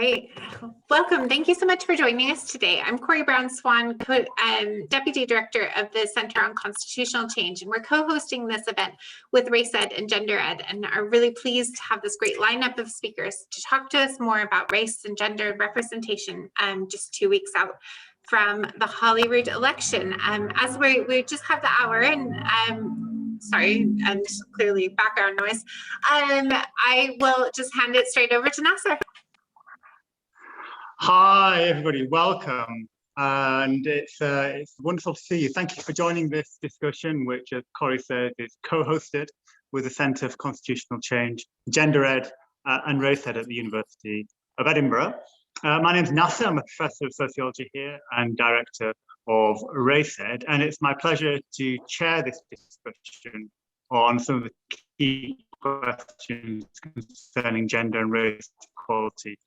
Great. Welcome. Thank you so much for joining us today. I'm Coree Swan, Deputy Director of the Centre on Constitutional Change, and we're co-hosting this event with RACE.ED and Gender Ed, and are really pleased to have this great lineup of speakers to talk to us more about race and gender representation just 2 weeks out from the Holyrood election. As we just have the hour, and sorry, and clearly background noise, I will just hand it straight over to Nasar. Hi, everybody. Welcome. And it's wonderful to see you. Thank you for joining this discussion, which, as Corey said, is co-hosted with the Centre for Constitutional Change, Gender Ed and RACE.ED at the University of Edinburgh. My name's Nasar. I'm a Professor of Sociology here and Director of RACE.ED. And it's my pleasure to chair this discussion on some of the key questions concerning gender and race equality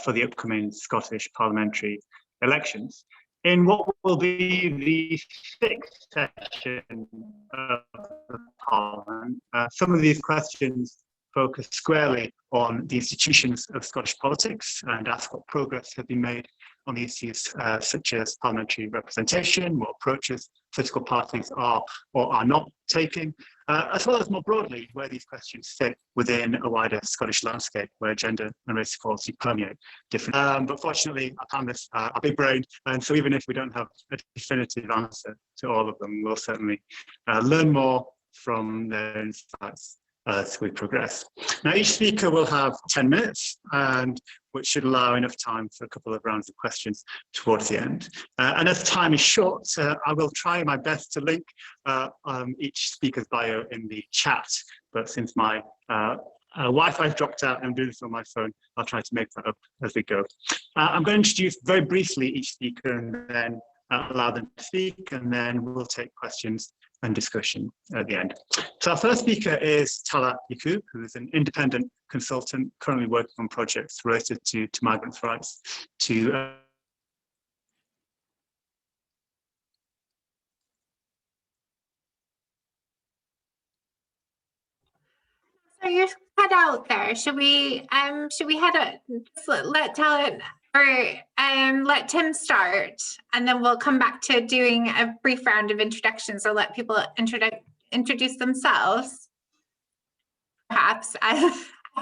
for the upcoming Scottish parliamentary elections. In what will be the sixth session of the Parliament, some of these questions focus squarely on the institutions of Scottish politics and ask what progress has been made on the issues such as parliamentary representation, what approaches political parties are or are not taking, as well as more broadly where these questions fit within a wider Scottish landscape where gender and race equality permeate different. But fortunately, our panelists are big brained, and so even if we don't have a definitive answer to all of them, we'll certainly learn more from their insights as we progress. Now, each speaker will have 10 minutes, and which should allow enough time for a couple of rounds of questions towards the end. And as time is short, I will try my best to link each speaker's bio in the chat, but since my Wi-Fi's dropped out and I'm doing this on my phone, I'll try to make that up as we go. I'm going to introduce very briefly each speaker and then allow them to speak, and then we'll take questions and discussion at the end. So our first speaker is Talat Yaqoob, who is an independent consultant currently working on projects related to migrants' rights to So you're cut out there. Should we head let Talat or let Tim start, and then we'll come back to doing a brief round of introductions, or let people introduce themselves, perhaps,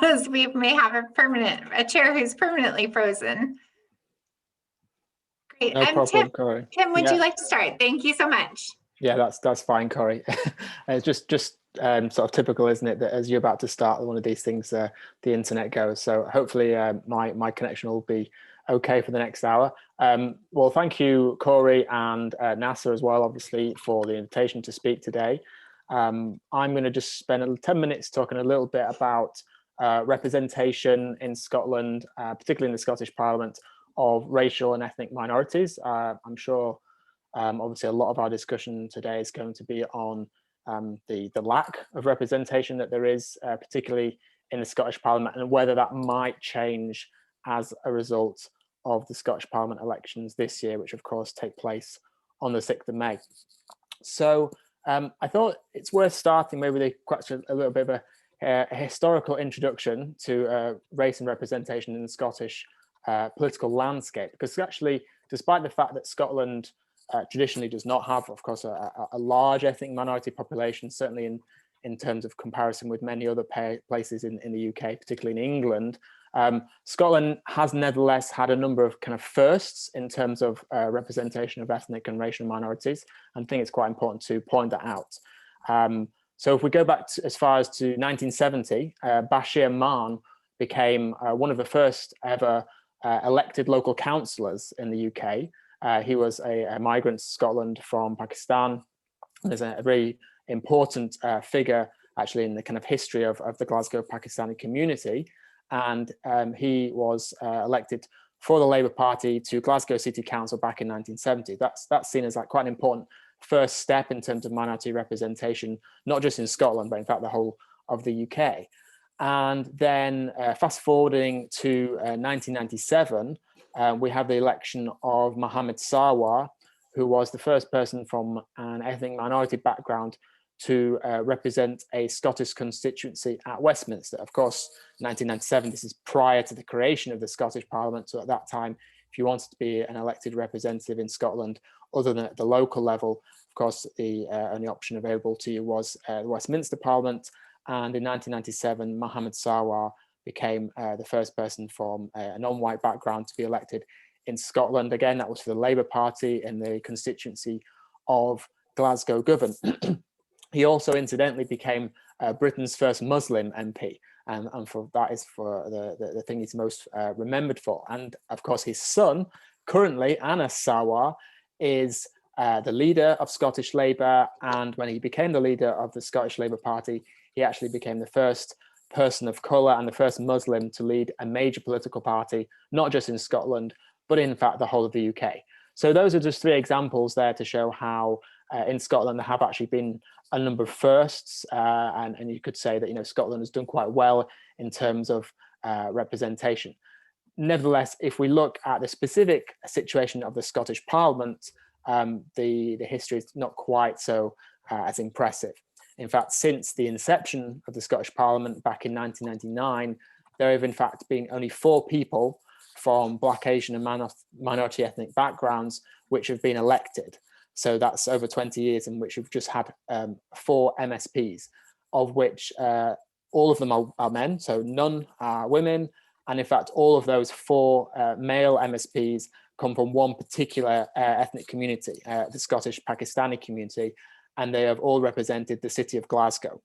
as we may have a chair who's permanently frozen. Great. No problem, Corey. Tim, would you like to start? Thank you so much. Yeah, that's fine, Corey. It's just sort of typical, isn't it, that as you're about to start one of these things, the internet goes. So hopefully my connection will be okay for the next hour. Well, thank you, Corey, and Nasar as well, obviously, for the invitation to speak today. I'm going to just spend 10 minutes talking a little bit about representation in Scotland, particularly in the Scottish Parliament, of racial and ethnic minorities. I'm sure, obviously, a lot of our discussion today is going to be on the lack of representation that there is, particularly in the Scottish Parliament, and whether that might change as a result of the Scottish Parliament elections this year, which of course take place on the 6th of May. So I thought it's worth starting maybe with a question, a little bit of a historical introduction to race and representation in the Scottish political landscape, because actually, despite the fact that Scotland traditionally does not have, of course, a large ethnic minority population, certainly in terms of comparison with many other places in the UK, particularly in England, Scotland has nevertheless had a number of kind of firsts in terms of representation of ethnic and racial minorities. And I think it's quite important to point that out. So if we go back as far as to 1970, Bashir Maan became one of the first ever elected local councillors in the UK. He was a migrant to Scotland from Pakistan. There's a very important figure actually in the kind of history of the Glasgow Pakistani community. And he was elected for the Labour Party to Glasgow City Council back in 1970. That's seen as like quite an important first step in terms of minority representation, not just in Scotland, but in fact the whole of the UK. And then fast forwarding to 1997, we have the election of Mohammed Sarwar, who was the first person from an ethnic minority background to represent a Scottish constituency at Westminster. Of course, 1997, this is prior to the creation of the Scottish Parliament. So at that time, if you wanted to be an elected representative in Scotland, other than at the local level, of course, the only option available to you was the Westminster Parliament. And in 1997, Mohammed Sarwar became the first person from a non-white background to be elected in Scotland. Again, that was for the Labour Party in the constituency of Glasgow Govan. He also incidentally became Britain's first Muslim MP, and for that is for the thing he's most remembered for. And of course, his son, currently Anas Sarwar, is the leader of Scottish Labour, and when he became the leader of the Scottish Labour Party, he actually became the first person of colour and the first Muslim to lead a major political party, not just in Scotland, but in fact the whole of the UK. So those are just 3 examples there to show how in Scotland there have actually been a number of firsts, and you could say that, you know, Scotland has done quite well in terms of representation. Nevertheless, if we look at the specific situation of the Scottish Parliament, the history is not quite so as impressive. In fact, since the inception of the Scottish Parliament back in 1999, there have in fact been only 4 people from Black, Asian and minority ethnic backgrounds which have been elected. So that's over 20 years in which we've just had 4 MSPs, of which all of them are men, so none are women. And in fact, all of those 4 male MSPs come from one particular ethnic community, the Scottish Pakistani community, and they have all represented the city of Glasgow.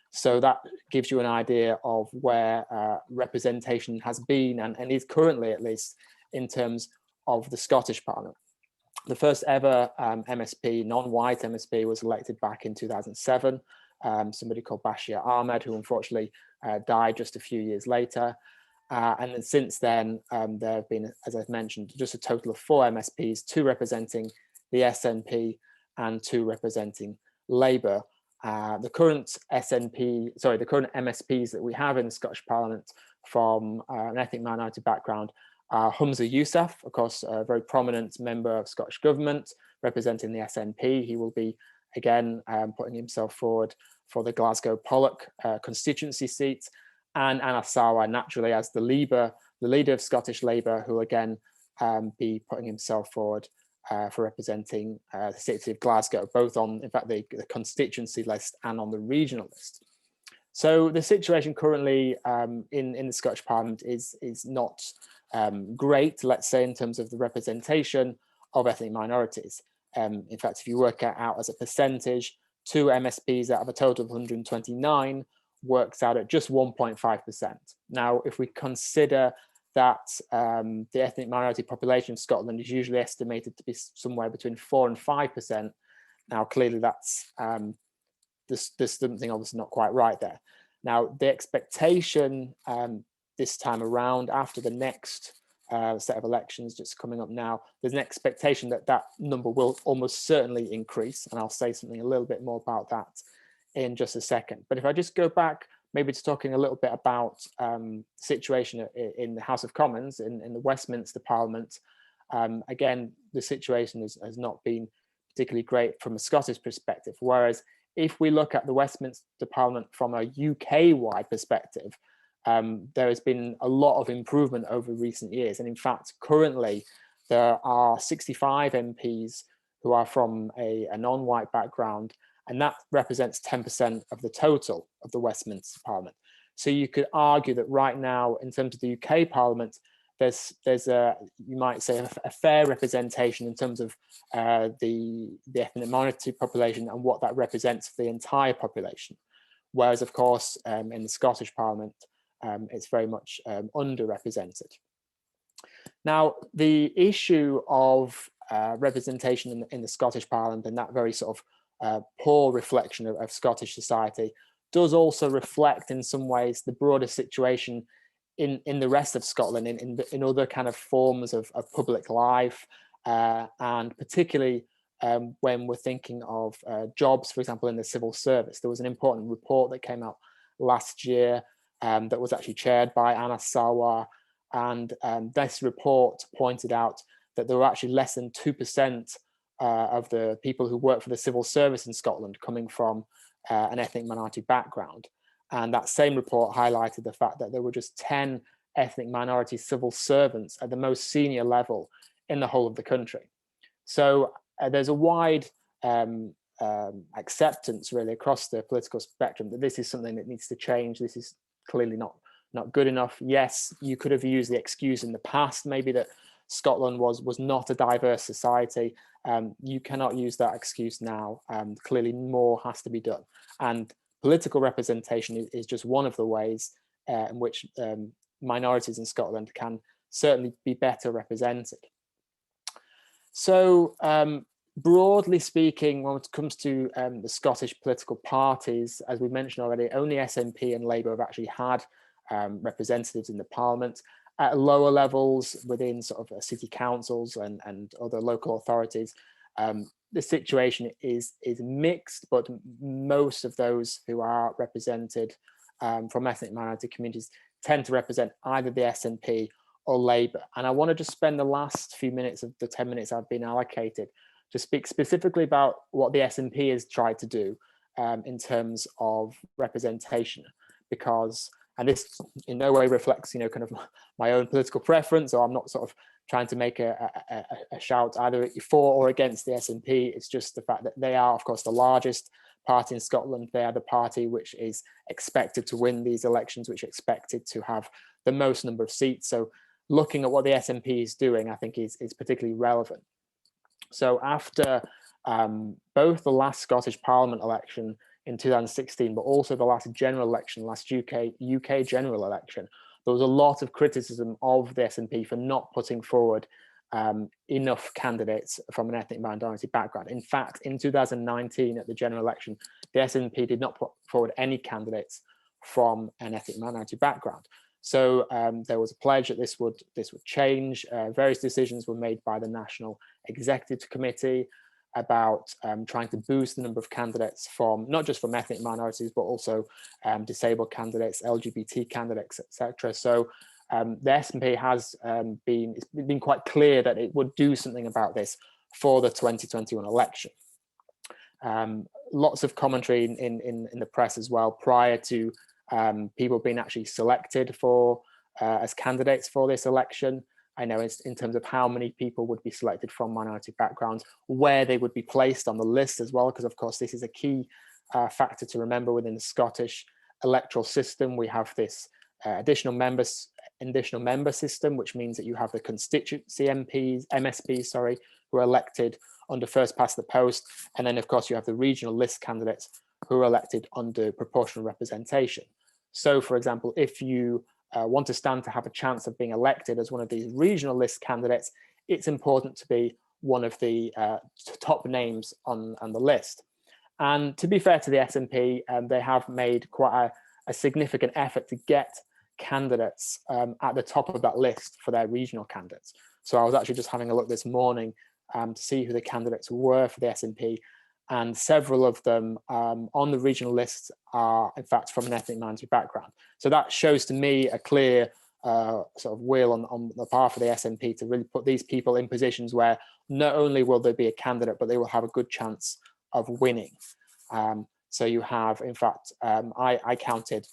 So that gives you an idea of where representation has been and is currently, at least, in terms of the Scottish Parliament. The first ever MSP, non-white MSP, was elected back in 2007, somebody called Bashir Ahmed, who unfortunately died just a few years later. And then since then, there have been, as I've mentioned, just a total of 4 MSPs, 2 representing the SNP and 2 representing Labour. The current MSPs that we have in the Scottish Parliament from an ethnic minority background are Humza Yousaf, of course, a very prominent member of Scottish Government representing the SNP. He will be, again, putting himself forward for the Glasgow Pollock constituency seat. And Anas Sarwar, naturally, as the leader of Scottish Labour, who again be putting himself forward for representing the city of Glasgow, both on, in fact, the constituency list and on the regional list. So the situation currently in the Scottish Parliament is not great, let's say, in terms of the representation of ethnic minorities. In fact, if you work it out as a percentage, 2 MSPs out of a total of 129 works out at just 1.5%. Now, if we consider that the ethnic minority population of Scotland is usually estimated to be somewhere between 4 and 5%, now clearly that's there's something obviously not quite right there. Now, the expectation this time around, after the next set of elections just coming up now, there's an expectation that that number will almost certainly increase, and I'll say something a little bit more about that in just a second. But if I just go back maybe to talking a little bit about the situation in the House of Commons, in the Westminster Parliament, again, the situation has not been particularly great from a Scottish perspective, whereas if we look at the Westminster Parliament from a UK-wide perspective, there has been a lot of improvement over recent years. And in fact, currently, there are 65 MPs who are from a non-white background, and that represents 10% of the total of the Westminster Parliament. So you could argue that right now, in terms of the UK Parliament, there's a, you might say, a fair representation in terms of the ethnic minority population and what that represents for the entire population. Whereas, of course, in the Scottish Parliament, it's very much underrepresented. Now, the issue of representation in the Scottish Parliament and that very sort of poor reflection of Scottish society does also reflect in some ways the broader situation in the rest of Scotland, in other kind of forms of public life, and particularly when we're thinking of jobs, for example, in the civil service. There was an important report that came out last year that was actually chaired by Anas Sarwar, and this report pointed out that there were actually less than 2% of the people who work for the civil service in Scotland coming from an ethnic minority background. And that same report highlighted the fact that there were just 10 ethnic minority civil servants at the most senior level in the whole of the country. So there's a wide acceptance really across the political spectrum that this is something that needs to change. This is clearly not good enough. Yes, you could have used the excuse in the past, maybe that Scotland was not a diverse society. You cannot use that excuse now. Clearly more has to be done. And political representation is just one of the ways in which minorities in Scotland can certainly be better represented. So broadly speaking, when it comes to the Scottish political parties, as we mentioned already, only SNP and Labour have actually had representatives in the Parliament. At lower levels within sort of city councils and other local authorities, the situation is mixed, but most of those who are represented from ethnic minority communities tend to represent either the SNP or Labour. And I want to just spend the last few minutes of the 10 minutes I've been allocated to speak specifically about what the SNP has tried to do in terms of representation, because, and this in no way reflects, kind of my own political preference, or I'm not sort of trying to make a shout either for or against the SNP. It's just the fact that they are, of course, the largest party in Scotland. They are the party which is expected to win these elections, which are expected to have the most number of seats. So looking at what the SNP is doing, I think is particularly relevant. So after both the last Scottish Parliament election in 2016, but also the last general election, last UK general election, there was a lot of criticism of the SNP for not putting forward enough candidates from an ethnic minority background. In fact, in 2019 at the general election, the SNP did not put forward any candidates from an ethnic minority background. So there was a pledge that this would change. Various decisions were made by the National Executive Committee about trying to boost the number of candidates from not just from ethnic minorities, but also disabled candidates, LGBT candidates, etc. So the SNP has been quite clear that it would do something about this for the 2021 election. Lots of commentary in the press as well prior to people being actually selected for as candidates for this election. I know in terms of how many people would be selected from minority backgrounds, where they would be placed on the list as well, because of course this is a key factor to remember within the Scottish electoral system. We have this additional member system, which means that you have the constituency MSPs, who are elected under first past the post, and then of course you have the regional list candidates who are elected under proportional representation. So, for example, if you want to stand to have a chance of being elected as one of these regional list candidates, it's important to be one of the top names on the list. And to be fair to the SNP, they have made quite a significant effort to get candidates at the top of that list for their regional candidates. So I was actually just having a look this morning to see who the candidates were for the SNP. And several of them on the regional lists are, in fact, from an ethnic minority background. So that shows to me a clear sort of will on the part of the SNP to really put these people in positions where not only will there be a candidate, but they will have a good chance of winning. So you have, in fact, I counted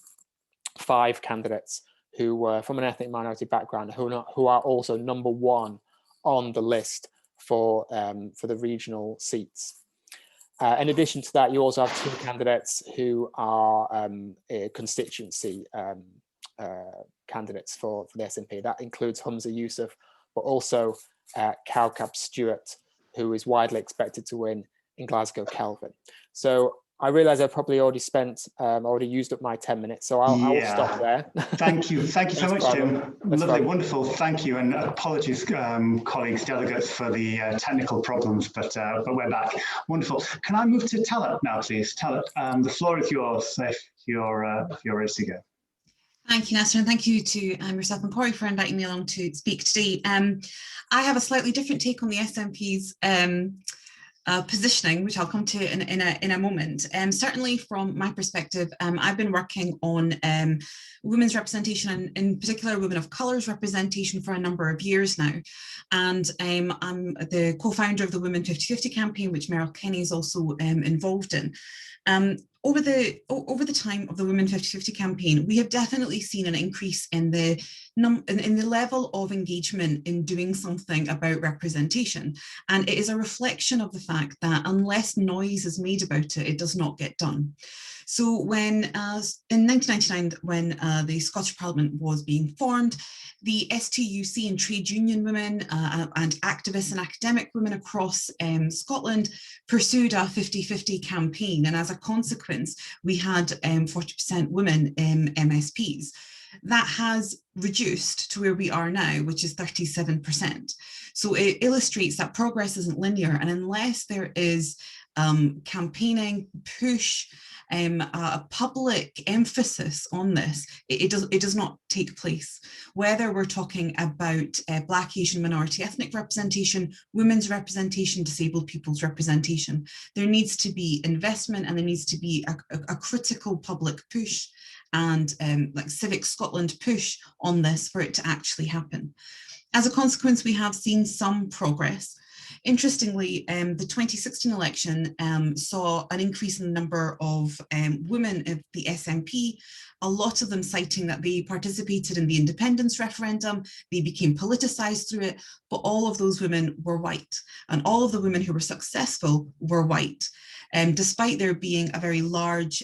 5 candidates who were from an ethnic minority background who are also number 1 on the list for the regional seats. In addition to that, you also have 2 candidates who are constituency candidates for the SNP. That includes Humza Yousaf, but also Cowcab Stewart, who is widely expected to win in Glasgow Kelvin. So I realise I've probably already used up my 10 minutes, so I'll stop there. Thank you so much, Jim. Lovely, wonderful, thank you, and apologies, colleagues, delegates, for the technical problems, but we're back. Wonderful. Can I move to Talat now, please? Talat, the floor is yours if you're ready to go. Thank you, Nasar, and thank you to yourself and Corey for inviting me along to speak today. I have a slightly different take on the SNP's positioning, which I'll come to in a moment. Certainly from my perspective, I've been working on women's representation, and in particular women of colour's representation, for a number of years now. And I'm the co-founder of the Women 50/50 campaign, which Meryl Kenny is also involved in. over the time of the Women 50/50 campaign, we have definitely seen an increase in the level of engagement in doing something about representation. And it is a reflection of the fact that unless noise is made about it, it does not get done. So when, in 1999, when the Scottish Parliament was being formed, the STUC and trade union women and activists and academic women across Scotland pursued a 50/50 campaign. And as a consequence, we had 40% women MSPs. That has reduced to where we are now, which is 37%. So it illustrates that progress isn't linear. And unless there is campaigning, push, a public emphasis on this, it does not take place. Whether we're talking about Black, Asian, minority ethnic representation, women's representation, disabled people's representation, there needs to be investment, and there needs to be a critical public push and like Civic Scotland push on this for it to actually happen. As a consequence, we have seen some progress. Interestingly, the 2016 election saw an increase in the number of women of the SNP, a lot of them citing that they participated in the independence referendum, they became politicized through it, but all of those women were white, and all of the women who were successful were white, despite there being a very large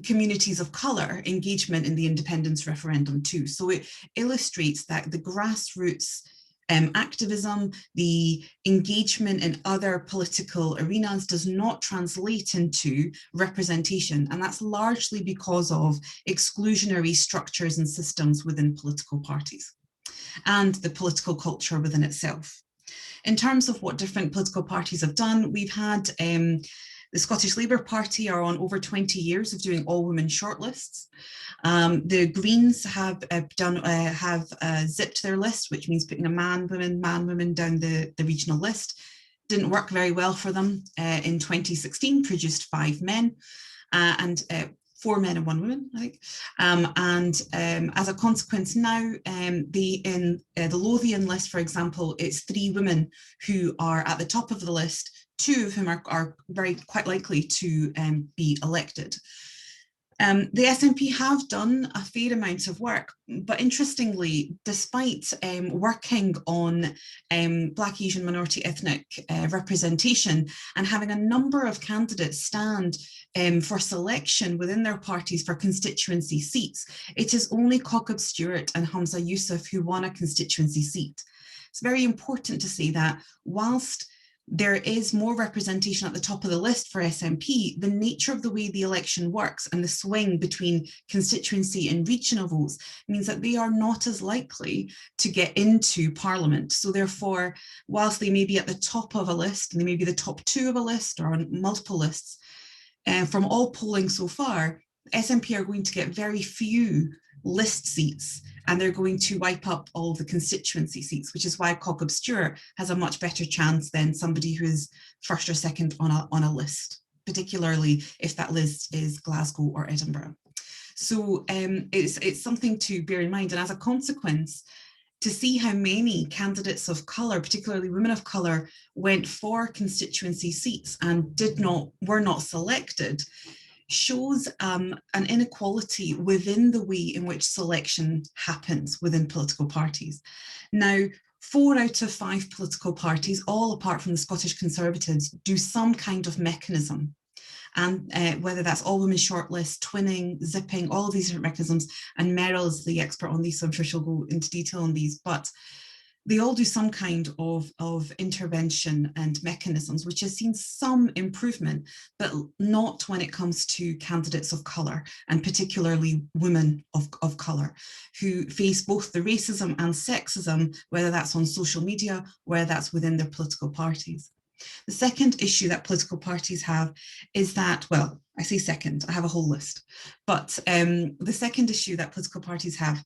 communities of colour engagement in the independence referendum too. So it illustrates that the grassroots activism, the engagement in other political arenas does not translate into representation. And that's largely because of exclusionary structures and systems within political parties and the political culture within itself. In terms of what different political parties have done, we've had the Scottish Labour Party are on over 20 years of doing all-women shortlists. The Greens have zipped their list, which means putting a man-woman down the regional list. Didn't work very well for them. In 2016, produced 5 men and 4 men and 1 woman, I think. As a consequence now, in the Lothian list, for example, it's 3 women who are at the top of the list, 2 of whom are quite likely to be elected. The SNP have done a fair amount of work, but interestingly, despite working on Black, Asian, minority ethnic representation and having a number of candidates stand for selection within their parties for constituency seats, it is only Jacob Stewart and Hamza Yousaf who won a constituency seat. It's very important to say that whilst there is more representation at the top of the list for SNP, the nature of the way the election works and the swing between constituency and regional votes means that they are not as likely to get into Parliament. So therefore, whilst they may be at the top of a list, and they may be the top 2 of a list or on multiple lists, from all polling so far, SNP are going to get very few list seats, and they're going to wipe up all the constituency seats, which is why Jacob Stewart has a much better chance than somebody who is first or second on a list, particularly if that list is Glasgow or Edinburgh. So it's something to bear in mind. And as a consequence, to see how many candidates of colour, particularly women of colour, went for constituency seats and were not selected, shows an inequality within the way in which selection happens within political parties. Now, 4 out of 5 political parties, all apart from the Scottish Conservatives, do some kind of mechanism. And whether that's all-women shortlist, twinning, zipping, all of these different mechanisms, and Meryl is the expert on these, so I'm sure she'll go into detail on these, but they all do some kind of intervention and mechanisms, which has seen some improvement, but not when it comes to candidates of colour, and particularly women of colour, who face both the racism and sexism, whether that's on social media, whether that's within their political parties. The second issue that political parties have is that, well, I say second, I have a whole list, but the second issue that political parties have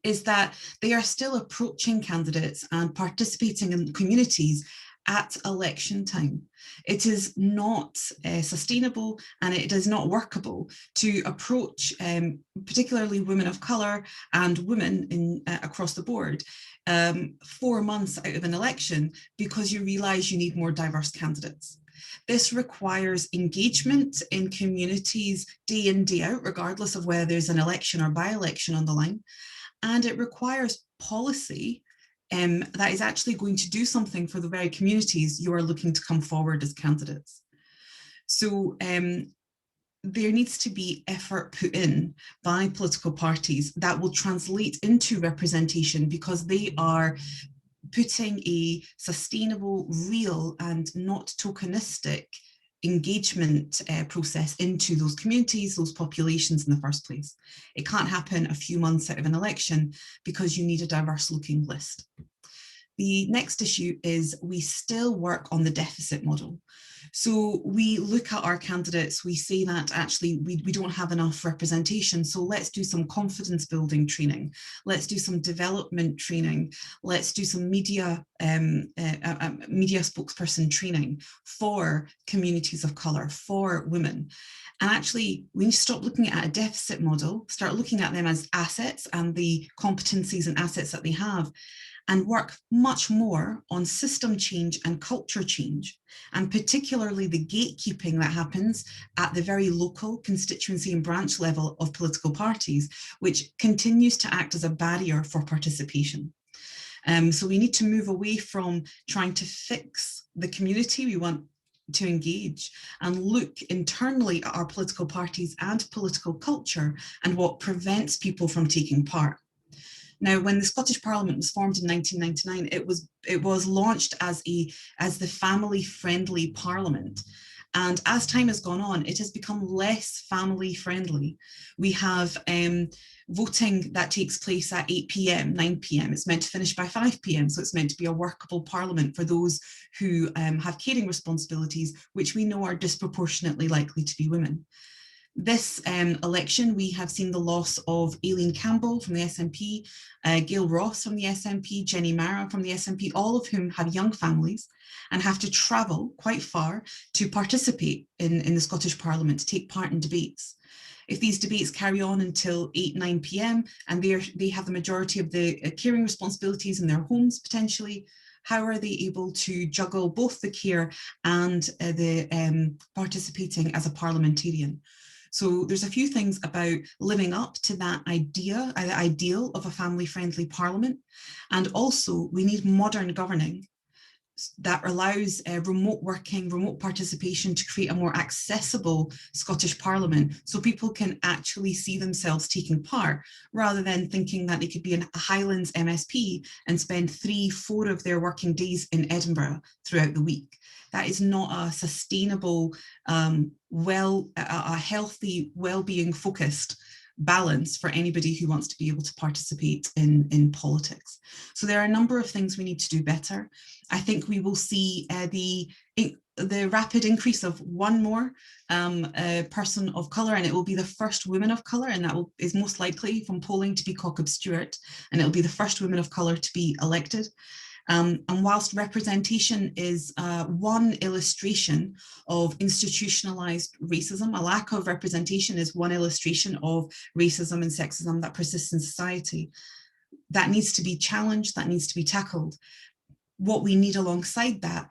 is that they are still approaching candidates and participating in communities at election time. It is not sustainable, and it is not workable to approach particularly women of colour and women across the board 4 months out of an election because you realise you need more diverse candidates. This requires engagement in communities day in, day out, regardless of whether there's an election or by-election on the line. And it requires policy that is actually going to do something for the very communities you are looking to come forward as candidates. So there needs to be effort put in by political parties that will translate into representation, because they are putting a sustainable, real and not tokenistic engagement process into those communities, those populations in the first place. It can't happen a few months out of an election because you need a diverse looking list. The next issue is we still work on the deficit model. So we look at our candidates, we say that actually we don't have enough representation, so let's do some confidence building training, let's do some development training, let's do some media spokesperson training for communities of colour, for women. And actually, we need to stop looking at a deficit model, start looking at them as assets and the competencies and assets that they have, and work much more on system change and culture change, and particularly the gatekeeping that happens at the very local constituency and branch level of political parties, which continues to act as a barrier for participation. So we need to move away from trying to fix the community we want to engage and look internally at our political parties and political culture and what prevents people from taking part. Now, when the Scottish Parliament was formed in 1999, it was launched as the family-friendly Parliament. And as time has gone on, it has become less family-friendly. We have voting that takes place at 8 p.m, 9 p.m. It's meant to finish by 5 p.m, so it's meant to be a workable Parliament for those who have caring responsibilities, which we know are disproportionately likely to be women. This election, we have seen the loss of Aileen Campbell from the SNP, Gail Ross from the SNP, Jenny Mara from the SNP, all of whom have young families and have to travel quite far to participate in the Scottish Parliament, to take part in debates. If these debates carry on until 8, 9 p.m. and they have the majority of the caring responsibilities in their homes potentially, how are they able to juggle both the care and the participating as a parliamentarian? So there's a few things about living up to that ideal of a family-friendly Parliament. And also we need modern governing that allows remote working, remote participation to create a more accessible Scottish Parliament, so people can actually see themselves taking part, rather than thinking that they could be a Highlands MSP and spend 3-4 of their working days in Edinburgh throughout the week. That is not a sustainable, a healthy, well-being focused balance for anybody who wants to be able to participate in politics. So there are a number of things we need to do better. I think we will see the rapid increase of one more person of colour, and it will be the first woman of colour, and that is most likely from polling to be Jacob Stewart, and it will be the first woman of colour to be elected. And whilst representation is one illustration of institutionalized racism, a lack of representation is one illustration of racism and sexism that persists in society. That needs to be challenged, that needs to be tackled. What we need alongside that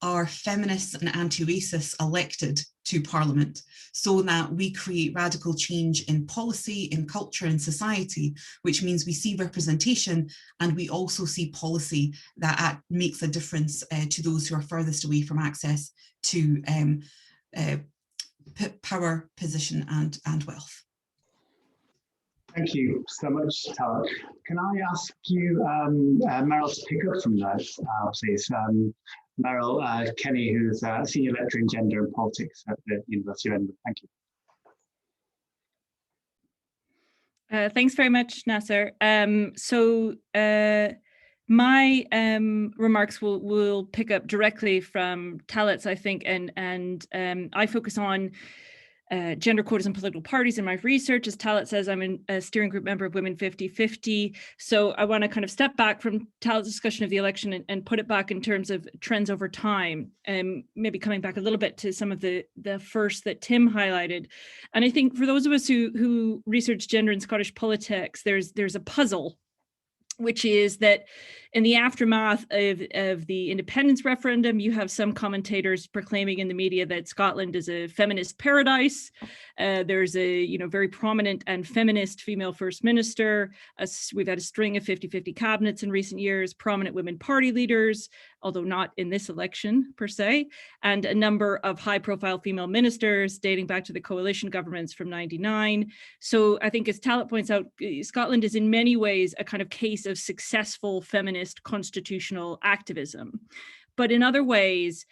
are feminists and anti-racists elected to Parliament, so that we create radical change in policy, in culture, in society, which means we see representation and we also see policy that makes a difference to those who are furthest away from access to power, position and wealth. Thank you so much, Talat. Can I ask you, Meryl, to pick up from that, please? Meryl Kenny, who's a senior lecturer in gender and politics at the University of Edinburgh. Thank you. Thanks very much, Nasar. My remarks will pick up directly from Talat's, I think, and I focus on gender quotas and political parties in my research. As Talat says, I'm a steering group member of Women 50/50. So I want to kind of step back from Talat's discussion of the election and put it back in terms of trends over time, maybe coming back a little bit to some of the first that Tim highlighted. And I think for those of us who research gender in Scottish politics, there's a puzzle which is that in the aftermath of the independence referendum, you have some commentators proclaiming in the media that Scotland is a feminist paradise. There's a very prominent and feminist female first minister. We've had a string of 50-50 cabinets in recent years, prominent women party leaders, although not in this election per se, and a number of high-profile female ministers dating back to the coalition governments from '99. So I think, as Talat points out, Scotland is in many ways a kind of case of successful feminist constitutional activism. But in other ways,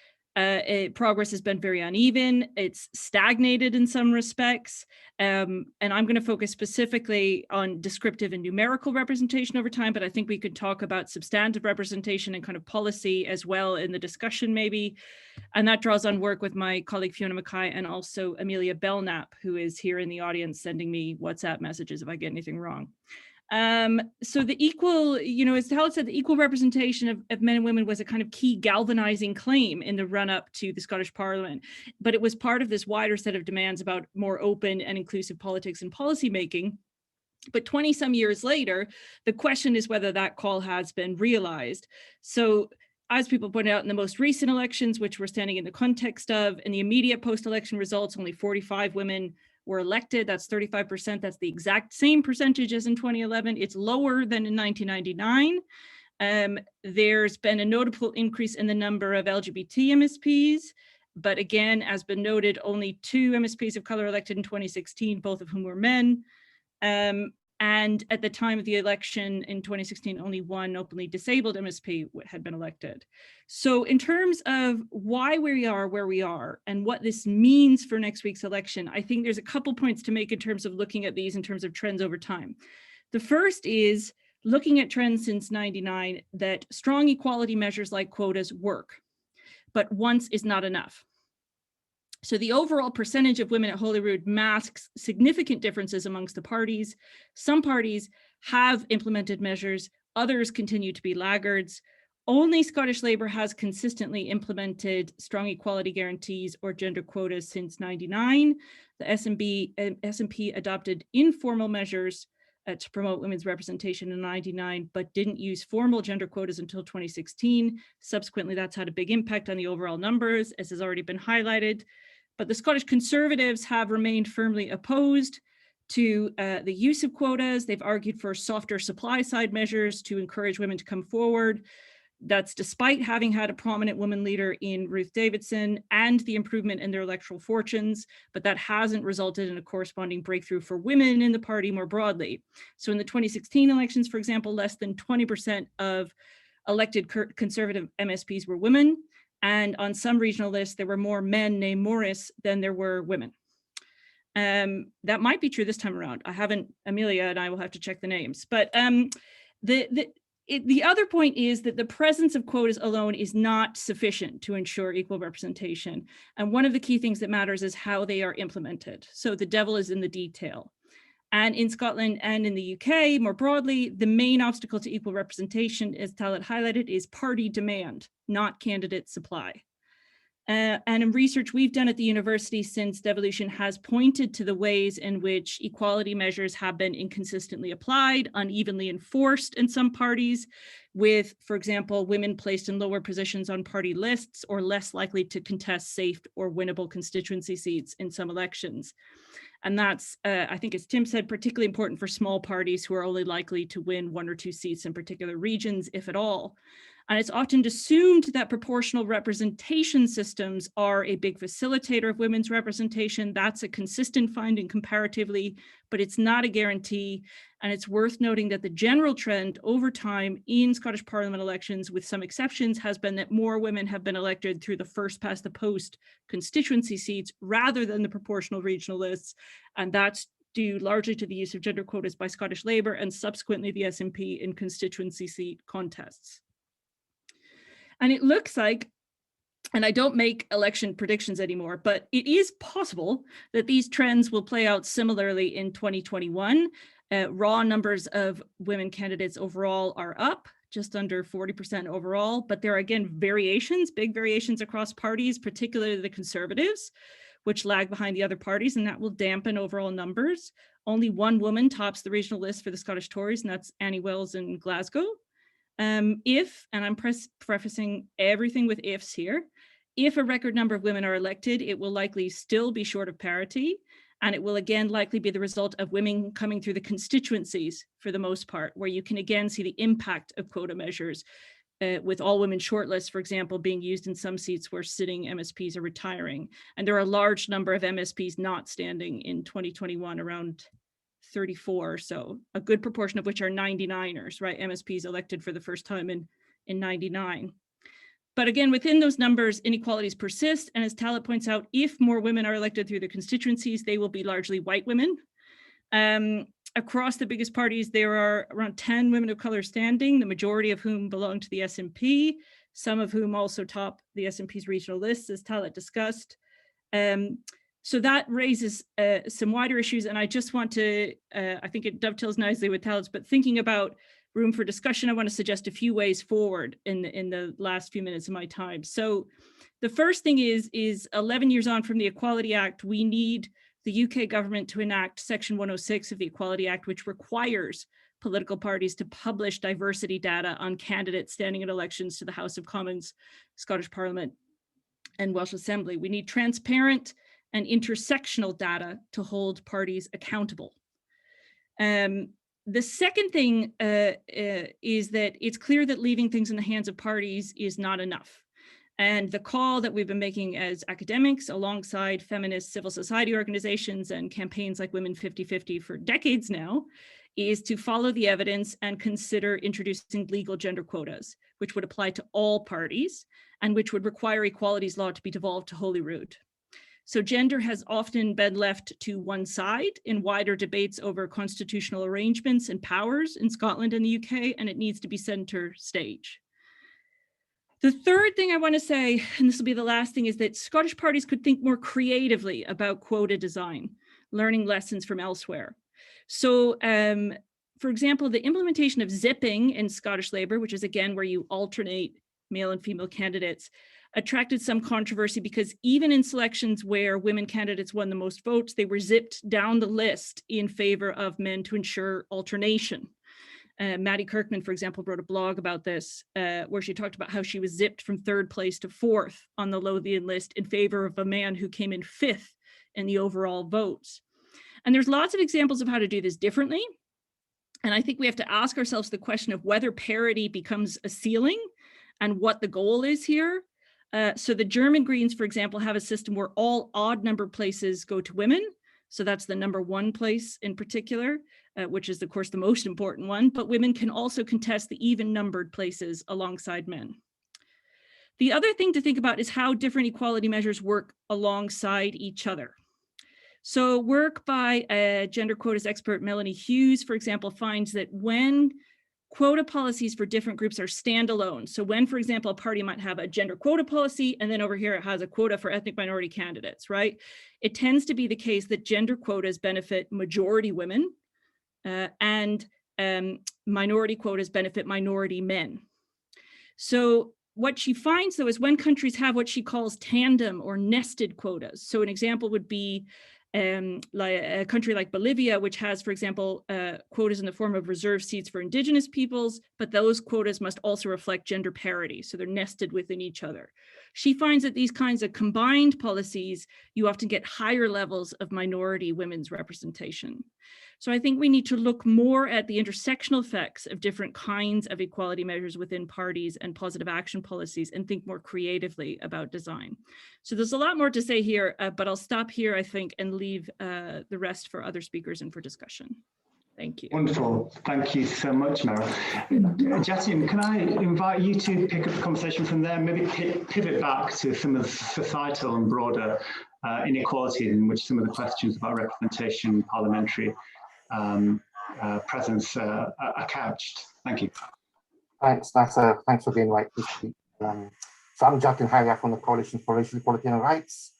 progress has been very uneven. It's stagnated in some respects. And I'm going to focus specifically on descriptive and numerical representation over time, but I think we could talk about substantive representation and kind of policy as well in the discussion maybe. And that draws on work with my colleague Fiona Mackay and also Amelia Belknap, who is here in the audience sending me WhatsApp messages if I get anything wrong. So the equal, as Talat said, the equal representation of men and women was a kind of key galvanizing claim in the run up to the Scottish Parliament, but it was part of this wider set of demands about more open and inclusive politics and policy making. But 20 some years later, the question is whether that call has been realized. So as people pointed out in the most recent elections, which we're standing in the context of, in the immediate post-election results, only 45 women were elected. That's 35%. That's the exact same percentage as in 2011. It's lower than in 1999. There's been a notable increase in the number of LGBT MSPs. But again, as been noted, only 2 MSPs of color elected in 2016, both of whom were men. And at the time of the election in 2016, only 1 openly disabled MSP had been elected. So in terms of why we are where we are and what this means for next week's election, I think there's a couple points to make in terms of looking at these in terms of trends over time. The first is looking at trends since '99 that strong equality measures like quotas work, but once is not enough. So the overall percentage of women at Holyrood masks significant differences amongst the parties. Some parties have implemented measures, others continue to be laggards. Only Scottish Labour has consistently implemented strong equality guarantees or gender quotas since '99. The SNP adopted informal measures to promote women's representation in '99, but didn't use formal gender quotas until 2016. Subsequently, that's had a big impact on the overall numbers, as has already been highlighted. But the Scottish Conservatives have remained firmly opposed to the use of quotas. They've argued for softer supply side measures to encourage women to come forward. That's despite having had a prominent woman leader in Ruth Davidson and the improvement in their electoral fortunes, but that hasn't resulted in a corresponding breakthrough for women in the party more broadly. So in the 2016 elections, for example, less than 20% of elected Conservative MSPs were women. And on some regional lists, there were more men named Morris than there were women. That might be true this time around. Amelia and I will have to check the names. But the other point is that the presence of quotas alone is not sufficient to ensure equal representation. And one of the key things that matters is how they are implemented. So the devil is in the detail. And in Scotland and in the UK, more broadly, the main obstacle to equal representation, as Talat highlighted, is party demand, not candidate supply. And in research we've done at the university since devolution has pointed to the ways in which equality measures have been inconsistently applied, unevenly enforced in some parties, with, for example, women placed in lower positions on party lists or less likely to contest safe or winnable constituency seats in some elections. And that's, I think, as Tim said, particularly important for small parties who are only likely to win 1 or 2 seats in particular regions, if at all. And it's often assumed that proportional representation systems are a big facilitator of women's representation. That's a consistent finding comparatively, but it's not a guarantee. And it's worth noting that the general trend over time in Scottish Parliament elections, with some exceptions, has been that more women have been elected through the first past the post constituency seats rather than the proportional regional lists. And that's due largely to the use of gender quotas by Scottish Labour and subsequently the SNP in constituency seat contests. And it looks like, and I don't make election predictions anymore, but it is possible that these trends will play out similarly in 2021. Raw numbers of women candidates overall are up, just under 40% overall, but there are again variations, big variations across parties, particularly the Conservatives, which lag behind the other parties, and that will dampen overall numbers. Only one woman tops the regional list for the Scottish Tories, and that's Annie Wells in Glasgow. If, and I'm prefacing everything with ifs here, if a record number of women are elected, it will likely still be short of parity, and it will again likely be the result of women coming through the constituencies for the most part, where you can again see the impact of quota measures, with all women shortlists, for example, being used in some seats where sitting MSPs are retiring. And there are a large number of MSPs not standing in 2021, around 34 or so, a good proportion of which are 99ers, right? MSPs elected for the first time in 99. But again, within those numbers, inequalities persist. And as Talat points out, if more women are elected through the constituencies, they will be largely white women. Across the biggest parties, there are around 10 women of color standing, the majority of whom belong to the SNP, some of whom also top the SNP's regional lists, as Talat discussed. So that raises some wider issues. And I just want to, I think it dovetails nicely with Talat's, but thinking about room for discussion, I want to suggest a few ways forward in the last few minutes of my time. So the first thing is 11 years on from the Equality Act, we need the UK government to enact Section 106 of the Equality Act, which requires political parties to publish diversity data on candidates standing in elections to the House of Commons, Scottish Parliament, and Welsh Assembly. We need transparent and intersectional data to hold parties accountable. The second thing is that it's clear that leaving things in the hands of parties is not enough. And the call that we've been making as academics alongside feminist civil society organizations and campaigns like Women 50/50 for decades now is to follow the evidence and consider introducing legal gender quotas, which would apply to all parties and which would require equalities law to be devolved to Holyrood. So gender has often been left to one side in wider debates over constitutional arrangements and powers in Scotland and the UK, and it needs to be center stage. The third thing I want to say, and this will be the last thing, is that Scottish parties could think more creatively about quota design, learning lessons from elsewhere. So, for example, the implementation of zipping in Scottish Labour, which is again where you alternate male and female candidates, attracted some controversy because even in selections where women candidates won the most votes, they were zipped down the list in favor of men to ensure alternation. Maddie Kirkman, for example, wrote a blog about this, where she talked about how she was zipped from 3rd place to 4th on the Lothian list in favor of a man who came in 5th in the overall votes. And there's lots of examples of how to do this differently. And I think we have to ask ourselves the question of whether parity becomes a ceiling and what the goal is here. So the German Greens, for example, have a system where all odd number places go to women. So that's the number 1 place in particular, which is of course the most important one, but women can also contest the even numbered places alongside men. The other thing to think about is how different equality measures work alongside each other. So work by gender quotas expert Melanie Hughes, for example, finds that when quota policies for different groups are standalone. So when, for example, a party might have a gender quota policy, and then over here it has a quota for ethnic minority candidates, right? It tends to be the case that gender quotas benefit majority women and minority quotas benefit minority men. So what she finds though is when countries have what she calls tandem or nested quotas. So an example would be like a country like Bolivia, which has, for example, quotas in the form of reserved seats for indigenous peoples, but those quotas must also reflect gender parity. So they're nested within each other. She finds that these kinds of combined policies, you often get higher levels of minority women's representation. So I think we need to look more at the intersectional effects of different kinds of equality measures within parties and positive action policies and think more creatively about design. So there's a lot more to say here, but I'll stop here, I think, and leave the rest for other speakers and for discussion. Thank you. Wonderful. Thank you so much, Meryl. Jatin, can I invite you to pick up the conversation from there, maybe pivot back to some of the societal and broader inequality in which some of the questions about representation, parliamentary presence are couched. Thank you. Thanks, Nasar. Thanks for being right to speak. So I'm Jatin Haria from the Coalition for Racial Equality and Rights.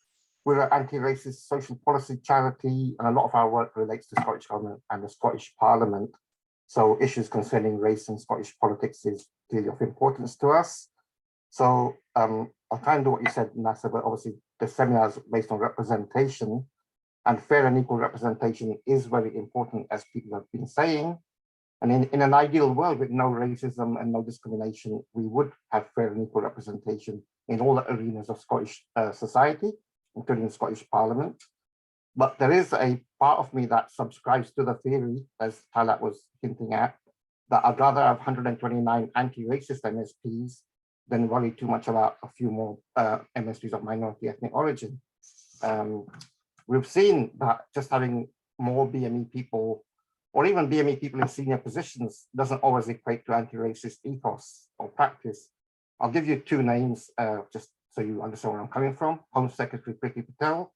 We're an anti-racist social policy charity, and a lot of our work relates to Scottish Government and the Scottish Parliament. So issues concerning race and Scottish politics is clearly of importance to us. So I'll try and do what you said, Nasar, but obviously the seminar is based on representation, and fair and equal representation is very important, as people have been saying. And in an ideal world with no racism and no discrimination, we would have fair and equal representation in all the arenas of Scottish society, including the Scottish Parliament. But there is a part of me that subscribes to the theory, as Talat was hinting at, that I'd rather have 129 anti-racist MSPs than worry too much about a few more MSPs of minority ethnic origin. We've seen that just having more BME people, or even BME people in senior positions, doesn't always equate to anti-racist ethos or practice. I'll give you two names just so you understand where I'm coming from. Home Secretary Priti Patel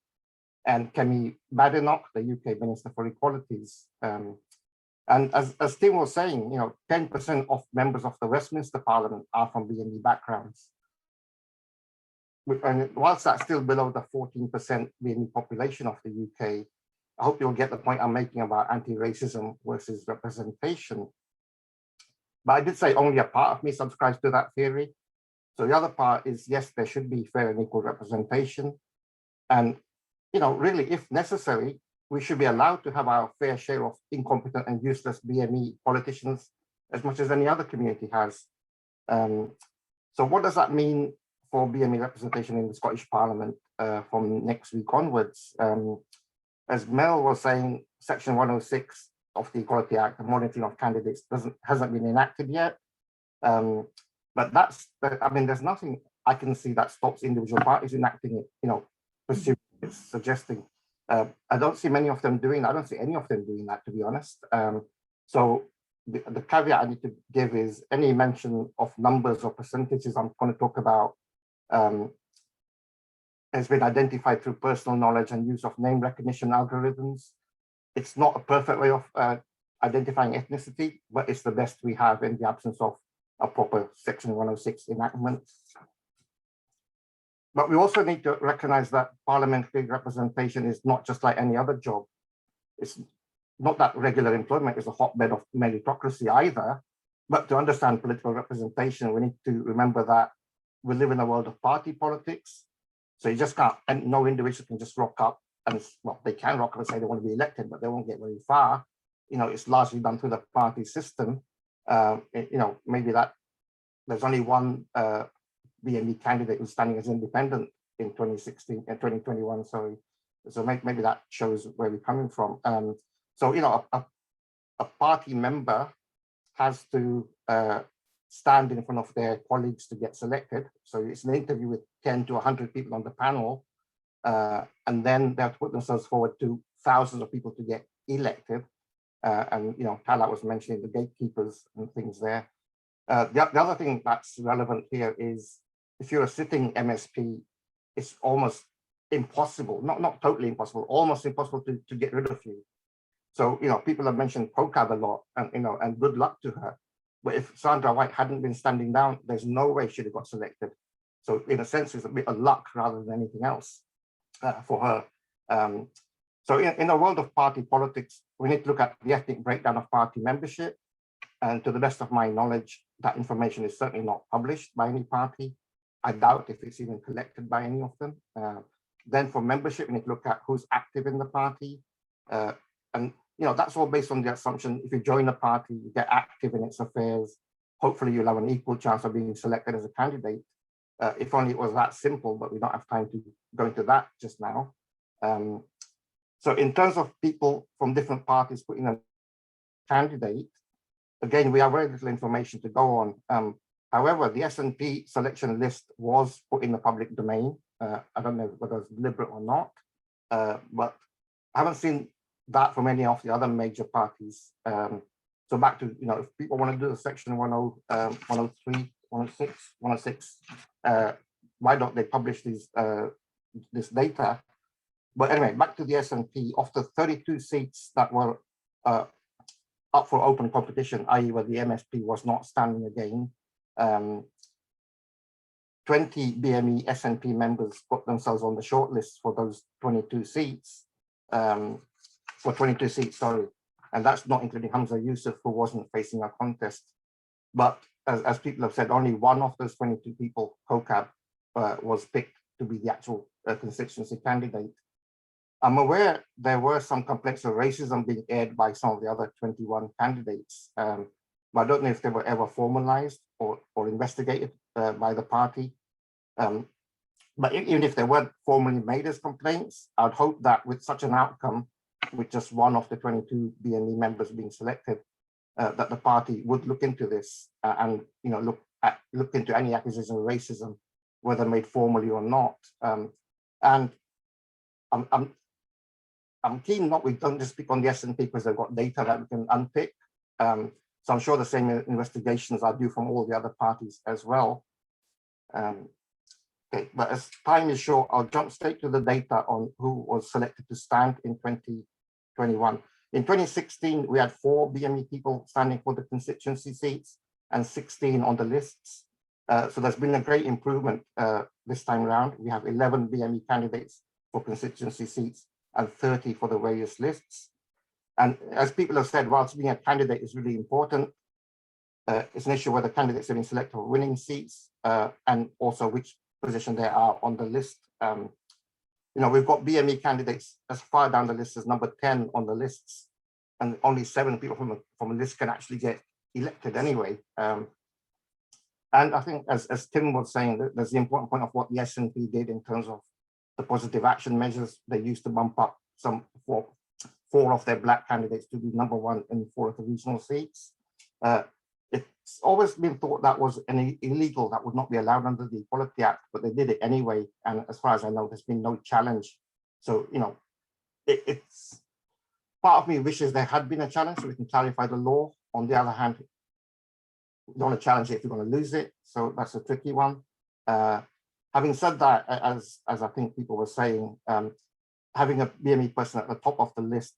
and Kemi Badenoch, the UK Minister for Equalities. And as Tim was saying, 10% of members of the Westminster Parliament are from BME backgrounds. And whilst that's still below the 14% BME population of the UK, I hope you'll get the point I'm making about anti-racism versus representation. But I did say only a part of me subscribes to that theory. So the other part is, yes, there should be fair and equal representation. And, really, if necessary, we should be allowed to have our fair share of incompetent and useless BME politicians as much as any other community has. So what does that mean for BME representation in the Scottish Parliament from next week onwards? As Mel was saying, Section 106 of the Equality Act, the monitoring of candidates, hasn't been enacted yet. But there's nothing I can see that stops individual parties enacting it, pursuing it, suggesting. I don't see many of them doing that. I don't see any of them doing that, to be honest. So the caveat I need to give is any mention of numbers or percentages I'm going to talk about has been identified through personal knowledge and use of name recognition algorithms. It's not a perfect way of identifying ethnicity, but it's the best we have in the absence of a proper Section 106 enactment. But we also need to recognize that parliamentary representation is not just like any other job. It's not that regular employment is a hotbed of meritocracy either, but to understand political representation, we need to remember that we live in a world of party politics. So you just can't, and no individual can just rock up and, well, they can rock up and say they want to be elected, but they won't get very far. It's largely done through the party system. Maybe that there's only one BME candidate who's standing as independent in 2016 and 2021. Sorry, so maybe that shows where we're coming from. A party member has to stand in front of their colleagues to get selected. So it's an interview with 10 to 100 people on the panel, and then they have to put themselves forward to thousands of people to get elected. Talat was mentioning the gatekeepers and things there. The other thing that's relevant here is if you're a sitting MSP, it's almost impossible, not totally impossible, almost impossible to get rid of you. So, people have mentioned POCAB a lot and good luck to her. But if Sandra White hadn't been standing down, there's no way she'd have got selected. So in a sense, it's a bit of luck rather than anything else for her. So in a world of party politics, we need to look at the ethnic breakdown of party membership. And to the best of my knowledge, that information is certainly not published by any party. I doubt if it's even collected by any of them. Then for membership, we need to look at who's active in the party. That's all based on the assumption if you join a party, you get active in its affairs, hopefully you'll have an equal chance of being selected as a candidate. If only it was that simple, but we don't have time to go into that just now. So in terms of people from different parties putting a candidate, again, we have very little information to go on. However, the SNP selection list was put in the public domain. I don't know whether it's deliberate or not, but I haven't seen that from any of the other major parties. So back to, if people want to do the section 103, 106, why don't they publish these this data? But anyway, back to the SNP. Of the 32 seats that were up for open competition, i.e. where the MSP was not standing again, 20 BME SNP members put themselves on the shortlist for those 22 seats. Sorry, and that's not including Hamza Yusuf, who wasn't facing a contest. But as people have said, only one of those 22 people, COCAB, was picked to be the actual constituency candidate. I'm aware there were some complaints of racism being aired by some of the other 21 candidates, but I don't know if they were ever formalized or investigated by the party. But even if they weren't formally made as complaints, I'd hope that with such an outcome, with just one of the 22 BME members being selected, that the party would look into this and look into any accusation of racism, whether made formally or not. And I'm keen not we don't just speak on the SNP because they've got data that we can unpick. So I'm sure the same investigations are due from all the other parties as well. Okay, but as time is short, I'll jump straight to the data on who was selected to stand in 2021. In 2016, we had 4 BME people standing for the constituency seats and 16 on the lists. So there's been a great improvement this time around. We have 11 BME candidates for constituency seats and 30 for the various lists. And as people have said, whilst being a candidate is really important, it's an issue whether candidates have been selected for winning seats and also which position they are on the list. We've got BME candidates as far down the list as number 10 on the lists, and only 7 people from a list can actually get elected anyway. And I think, as Tim was saying, there's the important point of what the SNP did in terms of the positive action measures they used to bump up four of their black candidates to be number 1 in 4 of the regional seats. It's always been thought that was illegal, that would not be allowed under the Equality Act, but they did it anyway. And as far as I know, there's been no challenge. So, it's part of me wishes there had been a challenge so we can clarify the law. On the other hand, you don't want to challenge it if you're going to lose it. So that's a tricky one. Having said that, as I think people were saying, having a BME person at the top of the list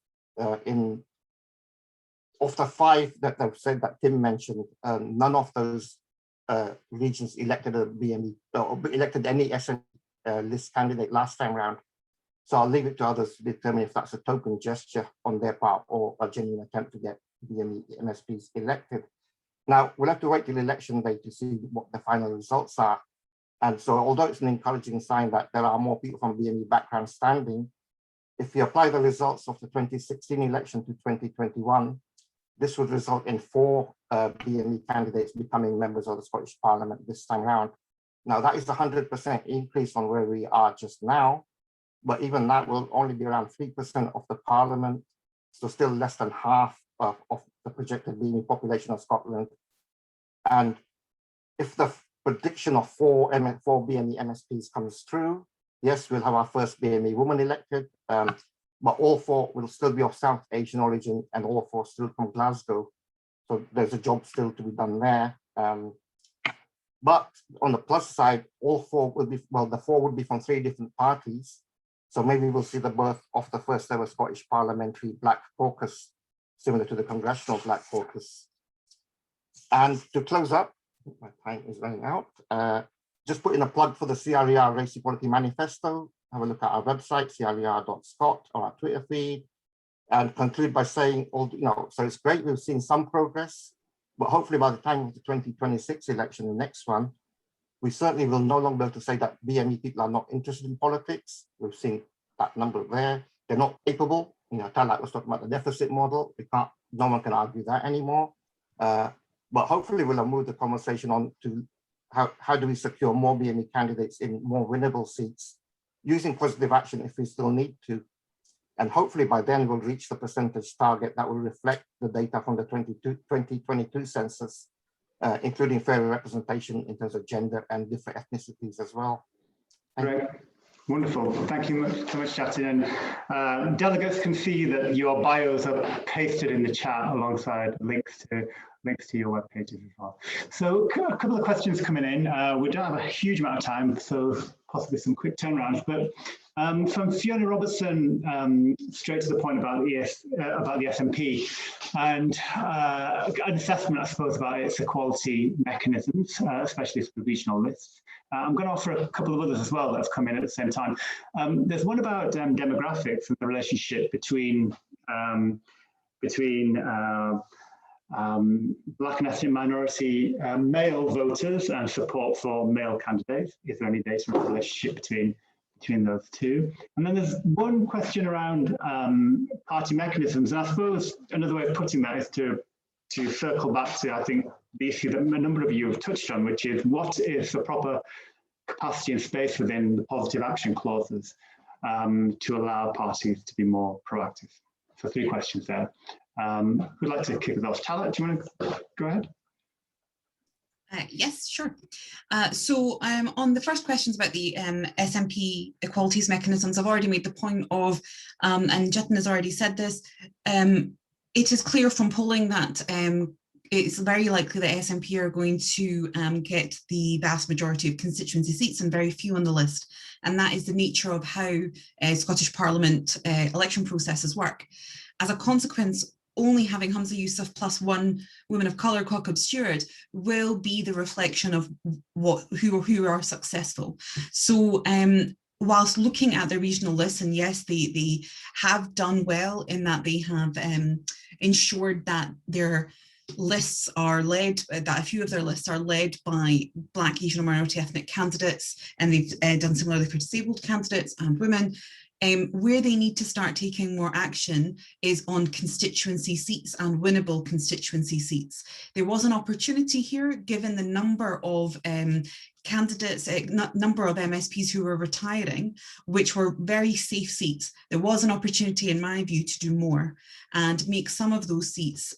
of the 5 that they've said that Tim mentioned, none of those regions elected a BME or elected any SN list candidate last time round. So I'll leave it to others to determine if that's a token gesture on their part or a genuine attempt to get BME MSPs elected. Now, we'll have to wait till election day to see what the final results are. And so although it's an encouraging sign that there are more people from BME background standing, if you apply the results of the 2016 election to 2021, this would result in 4 BME candidates becoming members of the Scottish Parliament this time round. Now, that is a 100% increase on where we are just now, but even that will only be around 3% of the Parliament, so still less than half of the projected BME population of Scotland. And if the prediction of 4 BME MSPs comes true, yes, we'll have our first BME woman elected, but all 4 will still be of South Asian origin and all 4 still from Glasgow. So there's a job still to be done there. But on the plus side, all 4 will be, well, the 4 would be from 3 different parties. So maybe we'll see the birth of the first ever Scottish Parliamentary Black Caucus, similar to the Congressional Black Caucus. And to close up, my time is running out, just put in a plug for the CRER Race Equality Manifesto. Have a look at our website, crer.scot, or our Twitter feed, and conclude by saying, so it's great, we've seen some progress, but hopefully by the time of the 2026 election, the next one, we certainly will no longer be able to say that BME people are not interested in politics. We've seen that number there. They're not capable. Talat was talking about the deficit model. No one can argue that anymore. But hopefully we'll have moved the conversation on to how do we secure more BME candidates in more winnable seats, using positive action if we still need to. And hopefully by then we'll reach the percentage target that will reflect the data from the 2022 census, including fairer representation in terms of gender and different ethnicities as well. Great. Wonderful. Thank you so much, Jatin. And delegates can see that your bios are pasted in the chat alongside links to your web pages as well. So a couple of questions coming in. We don't have a huge amount of time, so possibly some quick turnarounds. But from Fiona Robertson, straight to the point about the SNP and an assessment, I suppose, about its equality mechanisms, especially for the regional lists. I'm going to offer a couple of others as well that have come in at the same time. There's one about demographics and the relationship between Black and ethnic minority male voters and support for male candidates. Is there any data on the relationship between those two? And then there's one question around party mechanisms. And I suppose another way of putting that is to circle back to, I think, the issue that a number of you have touched on, which is what is the proper capacity and space within the positive action clauses to allow parties to be more proactive. So 3 questions there. Who'd like to kick us off? Talat, do you want to go ahead? Yes, sure. So on the first questions about the SNP equalities mechanisms, I've already made the point of, and Jatin has already said this, it is clear from polling that it's very likely that SNP are going to get the vast majority of constituency seats and very few on the list. And that is the nature of how Scottish Parliament election processes work. As a consequence, only having Humza Yousaf plus 1 woman of colour, Jacob Stewart, will be the reflection of who are successful. So whilst looking at the regional lists, and yes, they have done well in that they have ensured that their lists are led, that a few of their lists are led by Black, Asian and minority ethnic candidates, and they've done similarly for disabled candidates and women. Where they need to start taking more action is on constituency seats and winnable constituency seats. There was an opportunity here, given the number of candidates, number of MSPs who were retiring, which were very safe seats. There was an opportunity, in my view, to do more and make some of those seats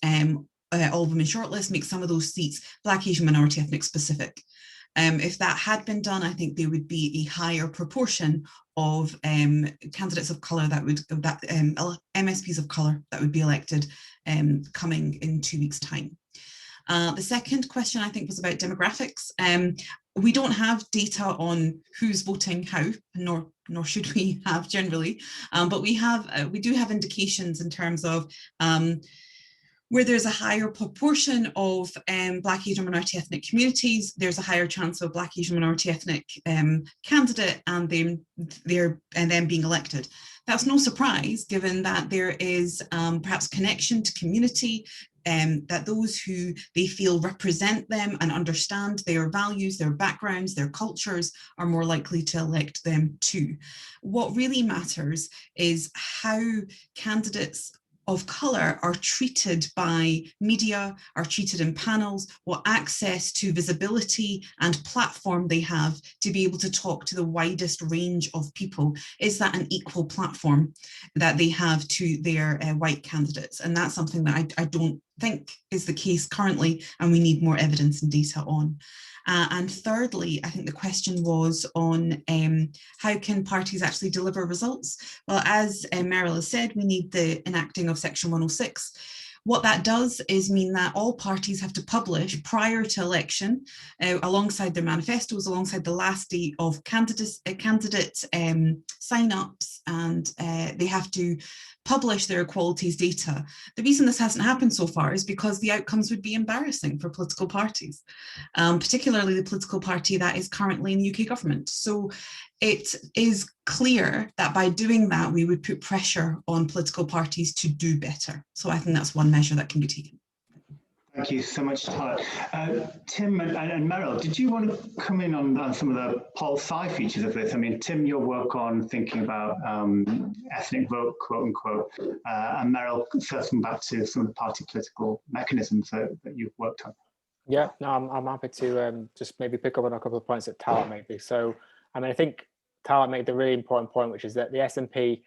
all women shortlist, make some of those seats Black, Asian, minority ethnic specific. If that had been done, I think there would be a higher proportion of candidates of colour MSPs of colour that would be elected coming in 2 weeks' time. The second question, I think, was about demographics. We don't have data on who's voting how, nor should we have generally, but we do have indications in terms of where there's a higher proportion of Black, Asian, minority ethnic communities, there's a higher chance of Black, Asian, minority ethnic candidate and them being elected. That's no surprise, given that there is perhaps connection to community, that those who they feel represent them and understand their values, their backgrounds, their cultures are more likely to elect them too. What really matters is how candidates of colour are treated by media, are treated in panels, what access to visibility and platform they have to be able to talk to the widest range of people. Is that an equal platform that they have to their white candidates? And that's something that I don't think is the case currently, and we need more evidence and data on. And thirdly, I think the question was on how can parties actually deliver results? Well, as Meryl has said, we need the enacting of Section 106. What that does is mean that all parties have to publish prior to election, alongside their manifestos, alongside the last day of candidate sign-ups, and they have to publish their equalities data. The reason this hasn't happened so far is because the outcomes would be embarrassing for political parties, particularly the political party that is currently in the UK government. So it is clear that by doing that, we would put pressure on political parties to do better. So I think that's one measure that can be taken. Thank you so much, Talat. Tim and Meryl, did you want to come in on some of the pol-sci features of this? I mean, Tim, your work on thinking about ethnic vote, quote unquote, and Meryl, circling back to some of the party political mechanisms that you've worked on. Yeah, no, I'm happy to just maybe pick up on a couple of points that Talat made. So, I mean, I think Talat made the really important point, which is that the SNP,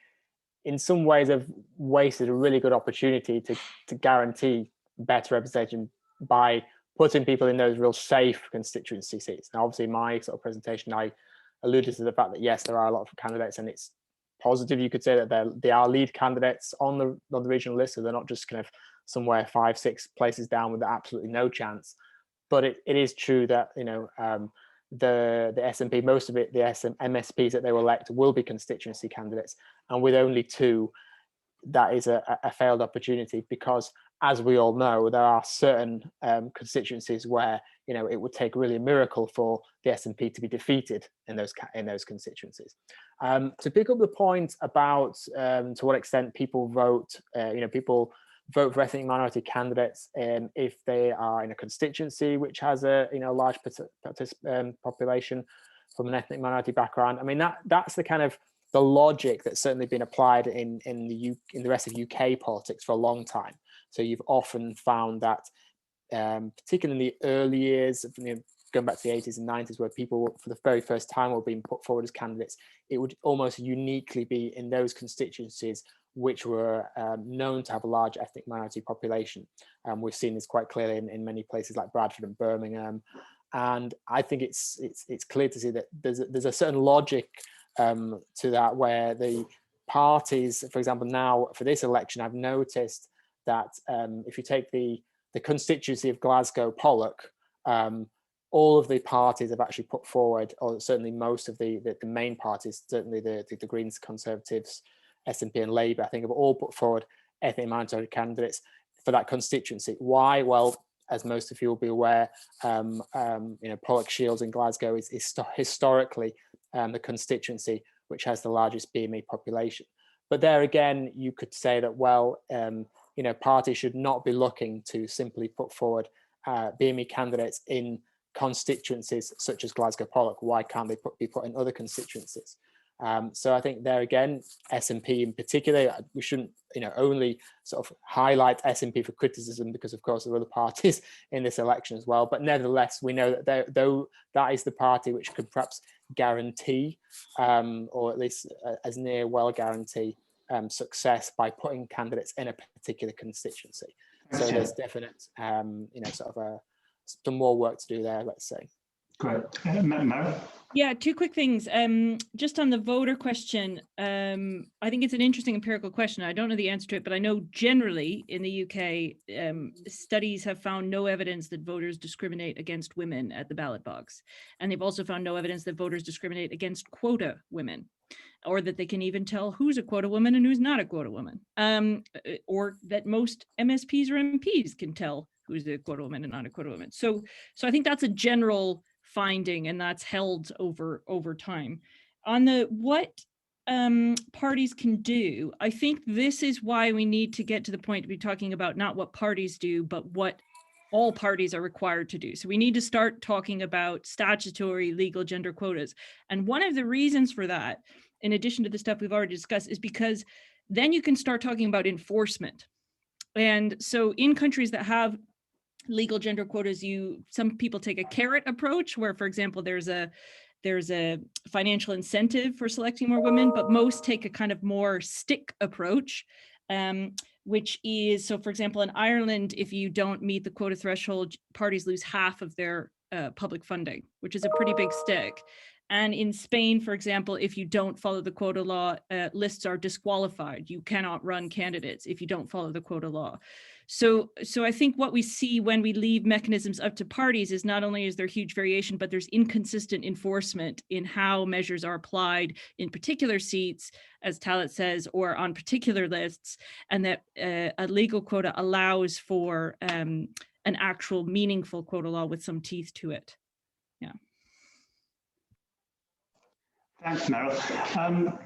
in some ways, have wasted a really good opportunity to guarantee better representation by putting people in those real safe constituency seats. Now, obviously, in my sort of presentation, I alluded to the fact that yes, there are a lot of candidates, and it's positive. You could say that they are lead candidates on the regional list, so they're not just kind of somewhere 5-6 places down with absolutely no chance. But it is true that the SNP, most of it, the MSPs that they will elect will be constituency candidates, and with only 2, that is a failed opportunity, because as we all know, there are certain constituencies where it would take really a miracle for the SNP to be defeated in those constituencies. To pick up the point about to what extent people vote, people vote for ethnic minority candidates if they are in a constituency which has a large population from an ethnic minority background. I mean, that's the kind of the logic that's certainly been applied in the rest of UK politics for a long time. So you've often found that, particularly in the early years, going back to the 80s and 90s, where people for the very first time were being put forward as candidates, it would almost uniquely be in those constituencies which were known to have a large ethnic minority population. We've seen this quite clearly in many places like Bradford and Birmingham. And I think it's clear to see that there's a certain logic to that, where the parties, for example, now for this election, I've noticed that if you take the constituency of Glasgow Pollock, all of the parties have actually put forward, or certainly most of the main parties, certainly the Greens, Conservatives, SNP and Labour, I think have all put forward ethnic minority candidates for that constituency. Why? Well, as most of you will be aware, Pollock Shields in Glasgow is historically the constituency which has the largest BME population. But there again, you could say that, well, parties should not be looking to simply put forward BME candidates in constituencies such as Glasgow Pollock. Why can't they be put in other constituencies? So I think there again, SNP in particular, we shouldn't only sort of highlight SNP for criticism, because of course there are other parties in this election as well. But nevertheless, we know that though that is the party which could perhaps guarantee, or at least as near well guarantee success by putting candidates in a particular constituency. So there's definite, some more work to do there, let's say. Great. Meryl? Yeah, two quick things. Just on the voter question, I think it's an interesting empirical question. I don't know the answer to it, but I know generally in the UK, studies have found no evidence that voters discriminate against women at the ballot box. And they've also found no evidence that voters discriminate against quota women, or that they can even tell who's a quota woman and who's not a quota woman, or that most MSPs or MPs can tell who's a quota woman and not a quota woman. So I think that's a general finding, and that's held over time. On the what parties can do, I think this is why we need to get to the point to be talking about not what parties do, but what all parties are required to do. So we need to start talking about statutory legal gender quotas. And one of the reasons for that, in addition to the stuff we've already discussed, is because then you can start talking about enforcement. And so in countries that have legal gender quotas, some people take a carrot approach, where, for example, there's a financial incentive for selecting more women, but most take a kind of more stick approach, which is, so for example, in Ireland, if you don't meet the quota threshold, parties lose half of their public funding, which is a pretty big stick. And in Spain, for example, if you don't follow the quota law, lists are disqualified. You cannot run candidates if you don't follow the quota law. So I think what we see when we leave mechanisms up to parties is not only is there huge variation, but there's inconsistent enforcement in how measures are applied in particular seats, as Talat says, or on particular lists, and that a legal quota allows for an actual meaningful quota law with some teeth to it. Yeah. Thanks, Meryl.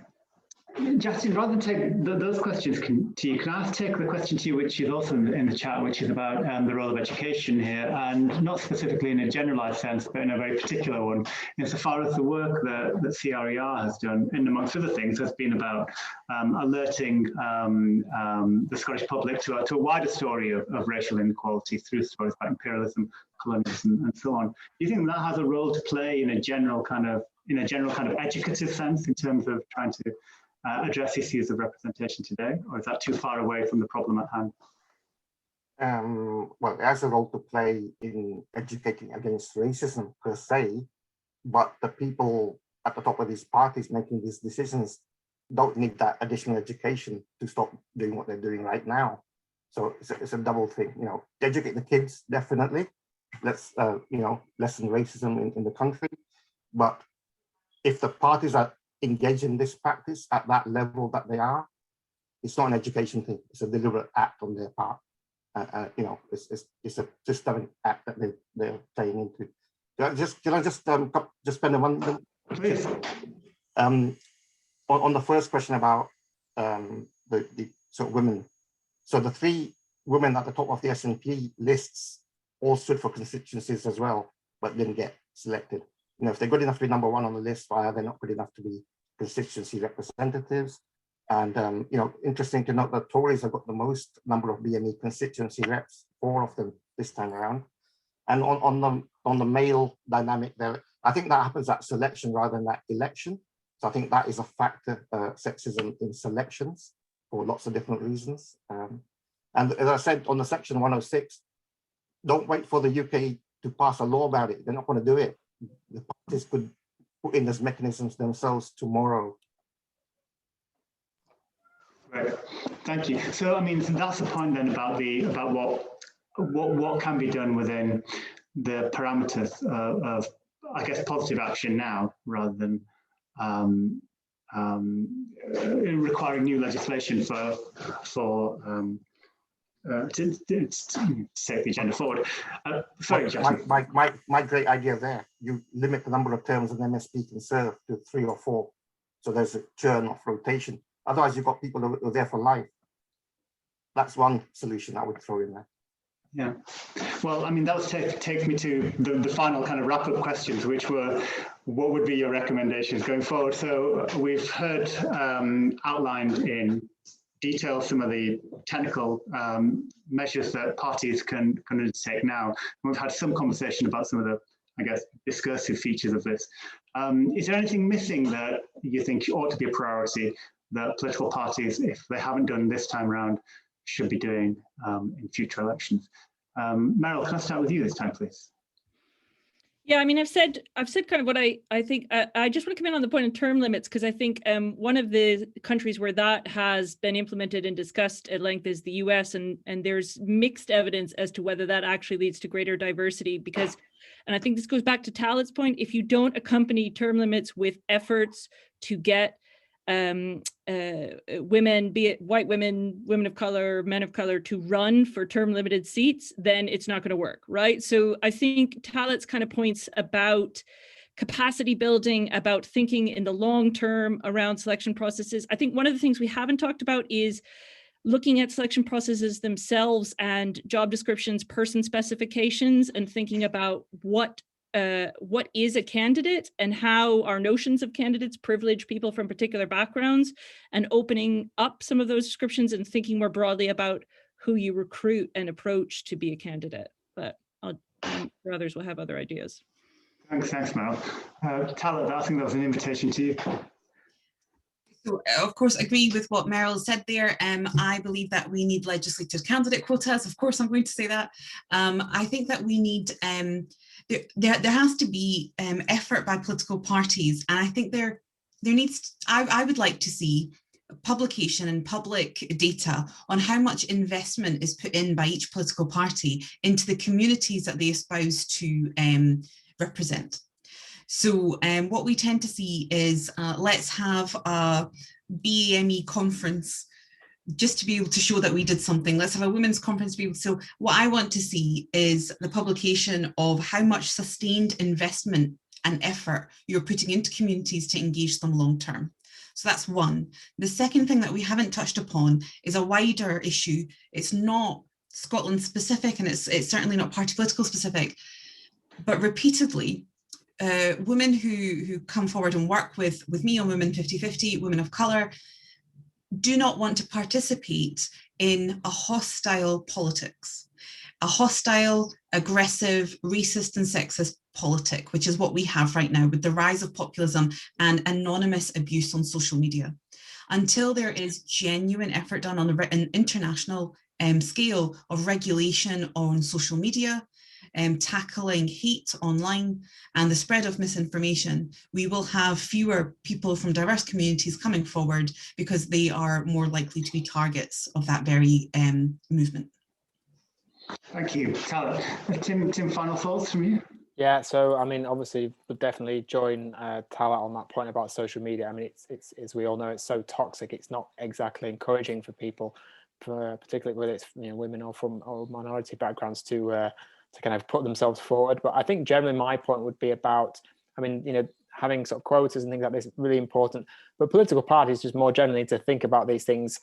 Jatin, rather than take those questions to you, can I take the question to you, which is also in the chat, which is about the role of education here, and not specifically in a generalized sense, but in a very particular one, insofar as the work that CRER has done, and amongst other things, has been about alerting the Scottish public to a wider story of racial inequality through stories about imperialism, colonialism, and so on. Do you think that has a role to play in a general kind of educative sense in terms of trying to address issues of representation today, or is that too far away from the problem at hand? Well, it has a role to play in educating against racism per se, but the people at the top of these parties making these decisions don't need that additional education to stop doing what they're doing right now. So it's a double thing, educate the kids, definitely. Let's, lessen racism in the country. But if the parties are engaged in this practice at that level that they are, it's not an education thing. It's a deliberate act on their part. It's a systemic act that they're playing into. Can I just spend a moment? Please. On the first question about the sort of women. So the three women at the top of the SNP lists all stood for constituencies as well, but didn't get selected. You know, if they're good enough to be number one on the list, why are they not good enough to be constituency representatives? And, you know, interesting to note that Tories have got the most number of BME constituency reps, 4 of them this time around. And on the male dynamic there, I think that happens at selection rather than at election. So I think that is a factor, sexism in selections for lots of different reasons. And as I said on the section 106, don't wait for the UK to pass a law about it. They're not going to do it. The parties could put in those mechanisms themselves tomorrow. Right. Thank you. So, I mean, that's the point then about what can be done within the parameters of, I guess, positive action now, rather than requiring new legislation to take the agenda forward. Sorry, Jatin. My great idea there, you limit the number of terms an MSP can serve to 3 or 4. So there's a churn of rotation. Otherwise, you've got people who are there for life. That's one solution I would throw in there. Yeah. Well, I mean, that takes me to the final kind of wrap-up questions, which were, what would be your recommendations going forward? So we've heard outlined in detail some of the technical measures that parties can undertake now. We've had some conversation about some of the, I guess, discursive features of this. Is there anything missing that you think ought to be a priority that political parties, if they haven't done this time around, should be doing in future elections? Meryl, can I start with you this time, please? Yeah, I mean, I've said kind of what I think. I just want to come in on the point of term limits, because I think one of the countries where that has been implemented and discussed at length is the US, and there's mixed evidence as to whether that actually leads to greater diversity, because, and I think this goes back to Talat's point, if you don't accompany term limits with efforts to get women, be it white women, women of color, men of color, to run for term limited seats, then it's not going to work, right? So I think Talat's kind of points about capacity building, about thinking in the long term around selection processes. I think one of the things we haven't talked about is looking at selection processes themselves and job descriptions, person specifications, and thinking about what is a candidate and how our notions of candidates privilege people from particular backgrounds, and opening up some of those descriptions and thinking more broadly about who you recruit and approach to be a candidate. But others will have other ideas. Thanks, Meryl. Talat, I think that was an invitation to you. So, of course, agree with what Meryl said there. I believe that we need legislative candidate quotas. Of course, I'm going to say that. I think that we need, there has to be effort by political parties. And I think there needs, I would like to see publication and public data on how much investment is put in by each political party into the communities that they espouse to represent. So what we tend to see is let's have a BAME conference just to be able to show that we did something. Let's have a women's conference to be able to. So what I want to see is the publication of how much sustained investment and effort you're putting into communities to engage them long term. So that's one. The second thing that we haven't touched upon is a wider issue. It's not Scotland specific, and it's certainly not party political specific, but repeatedly, women who come forward and work with me on Women 50/50, women of colour, do not want to participate in a hostile politics, a hostile, aggressive, racist and sexist politic, which is what we have right now with the rise of populism and anonymous abuse on social media. Until there is genuine effort done on an international scale of regulation on social media, tackling hate online and the spread of misinformation, we will have fewer people from diverse communities coming forward because they are more likely to be targets of that very movement. Thank you. Talat. Tim, final thoughts from you? Yeah, so I mean, obviously, would definitely join Talat on that point about social media. I mean, it's as we all know, it's so toxic. It's not exactly encouraging for people, particularly whether it's women or from minority backgrounds to kind of put themselves forward. But I think generally my point would be about, I mean, having sort of quotas and things like this is really important, but political parties just more generally to think about these things,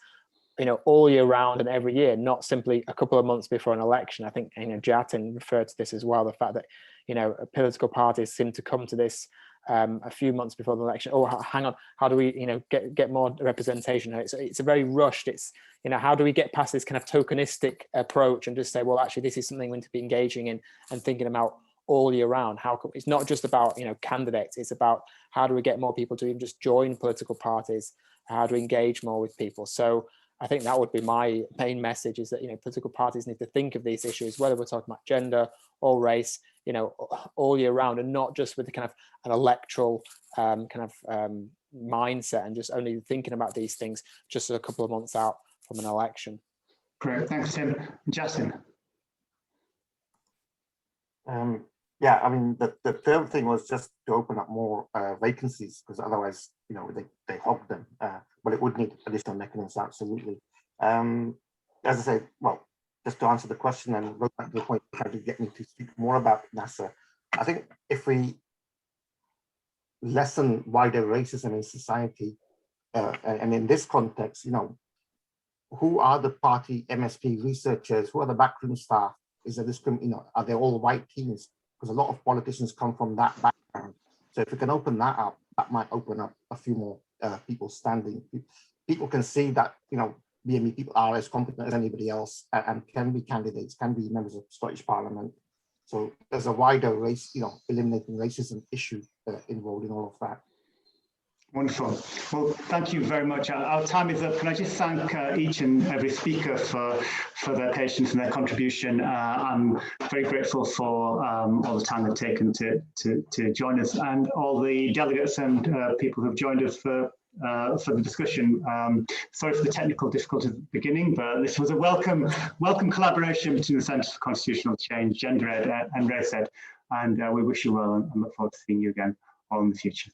all year round and every year, not simply a couple of months before an election. I think, Jatin referred to this as well, the fact that, political parties seem to come to this a few months before the election. Oh, hang on, how do we, get more representation? It's a very rushed, it's, how do we get past this kind of tokenistic approach and just say, well, actually, this is something we need to be engaging in and thinking about all year round. It's not just about, candidates, it's about how do we get more people to even just join political parties, how do we engage more with people. So I think that would be my main message, is that, political parties need to think of these issues, whether we're talking about gender or race, all year round, and not just with the kind of an electoral mindset and just only thinking about these things just a couple of months out from an election. Great, thanks, Tim. Jatin. Yeah, I mean, the third thing was just to open up more vacancies, because otherwise, they hog them. But it would need additional mechanisms, absolutely. As I say, well, just to answer the question and go back to the point, trying to get me to speak more about Nasar, I think if we lessen wider racism in society, and in this context, who are the party MSP researchers? Who are the backroom staff? Is there are they all white teams? Because a lot of politicians come from that background. So if we can open that up, that might open up a few more people standing. People can see that, BME people are as competent as anybody else and can be candidates, can be members of Scottish Parliament. So there's a wider race, eliminating racism issue involved in all of that. Wonderful. Well, thank you very much. Our time is up. Can I just thank each and every speaker for their patience and their contribution. I'm very grateful for all the time they've taken to join us, and all the delegates and people who've joined us for the discussion. Sorry for the technical difficulties at the beginning, but this was a welcome collaboration between the Centre for Constitutional Change, Gender Ed and RACE.ED, and we wish you well and look forward to seeing you again all in the future.